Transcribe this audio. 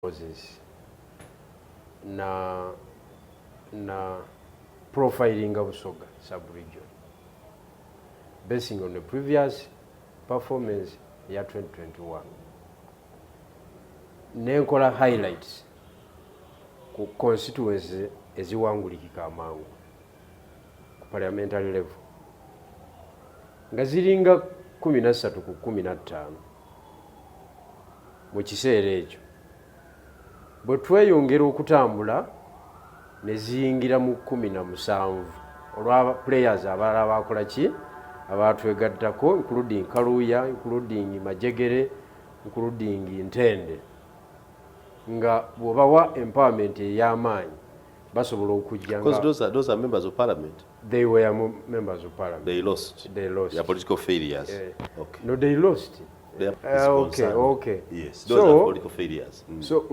process na profiling of Busoga sub-region basing on the previous performance ya 2021. Nenkola highlights ku constituency eziwangulikika amangu ku parliamentary level nga ziringa 13 ku 15 mu kiseera ekyo. Bwe tweyongera okutambula ne ziyingira mu 17 olwa players abalala bakola ki abatwegattako including Kaluya, including Majegere, including Ntende, nga bwobawa empowerment ey'amaanyi basobola okujja. Because those are members of parliament. They were members of parliament. They lost. They lost. Their political failures. Okay. No, they lost. Okay. Okay. Yes, those are political failures. So